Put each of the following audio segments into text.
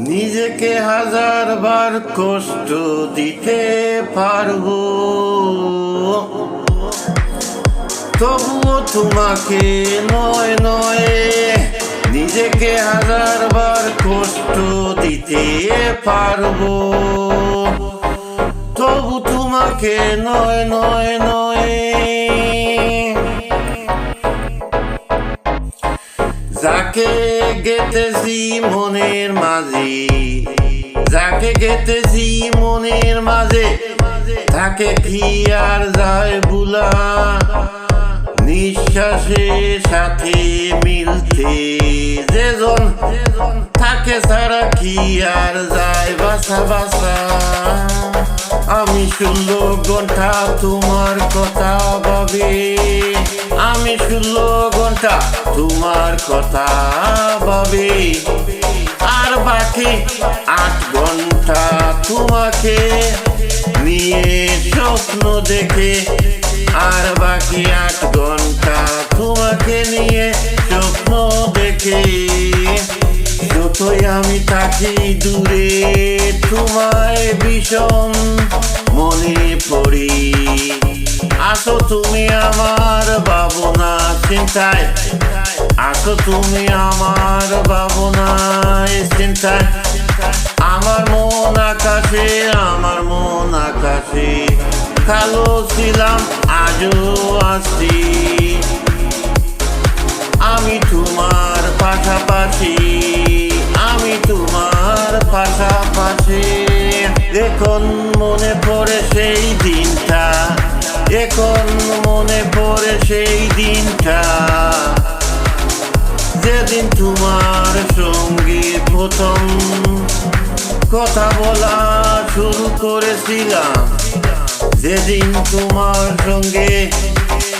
নিজেকে হাজারবার কষ্ট দিতে পারবো, তবুও তোমাকে নয় নয়। নিজেকে হাজারবার কষ্ট দিতে পারবো, তবু তোমাকে নয় নয় নয়। যাকে গেঁথেছি মনের মাঝে, যাকে গেঁথেছি মনের মাঝে, তাকে কি আর যায় ভুলা? নিঃশ্বাসের সাথে মিলতে যেজন, তাকে ছাড়া কি আর যায় বাসা বাসা? আমি 16 ঘন্টা তোমার কথা ভাবি, আমি 16 ঘন্টা তোমার কথা ভাবি, আর বাকি 8 ঘন্টা তোমাকে নিয়ে স্বপ্ন দেখে, আর বাকি 8 ঘন্টা তোমাকে নিয়ে স্বপ্ন দেখে। যতই আমি থাকি দূরে, তোমায় ভীষণ মনে পড়ি। আসো তুমি আমার ভাবনা চিন্তায়, আসো তুমি আমার ভাবনায় চিন্তায়। আমার মন আকাশে, আমার মন আকাশে, কালো ছিলাম আজও আছি। আমি তোমার পাশাপাশি, আমি তোমার পাশাপাশি। এখন মনে পড়ে সেই দিনটা, এখন মনে পড়ে সেই দিনটা, যেদিন তোমার সঙ্গে প্রথম কথা বলা শুরু করেছিলাম, যেদিন তোমার সঙ্গে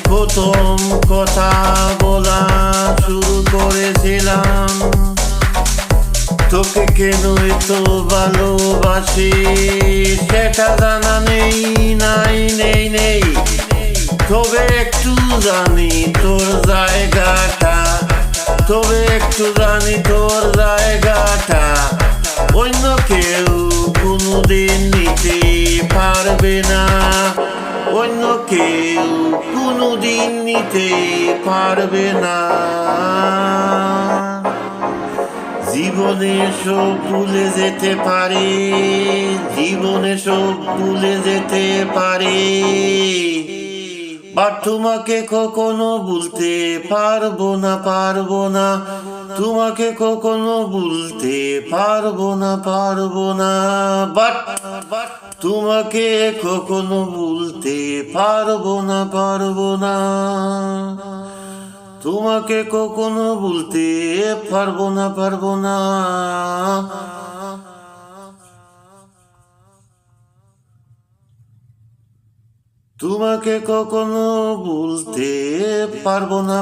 প্রথম কথা বলা শুরু করেছিলাম। তোকে কেন এত ভালোবাসি সেটা জানা নেই, নাই নেই নেই, তবে একটু জানি তোর জায়গাটা, তবে একটু জানি তোর জায়গাটা অন্য কেউ কোনোদিন নিতে পারবে না, অন্য কেউ কোনোদিন নিতে পারবে না। জীবনে সব ভুলে যেতে পারে, জীবনে সব ভুলে যেতে পারে, বাট তোমাকে কখনো ভুলতে পারবো না, পারবো না। তোমাকে কখনো ভুলতে পারবো না, পারবো না, বাট তোমাকে কখনো ভুলতে পারবো না, পারবো না। তোমাকে কখনো ভুলতে পারবো না, পারবো না। তোমাকে কখনো ভুলতে পারবো না।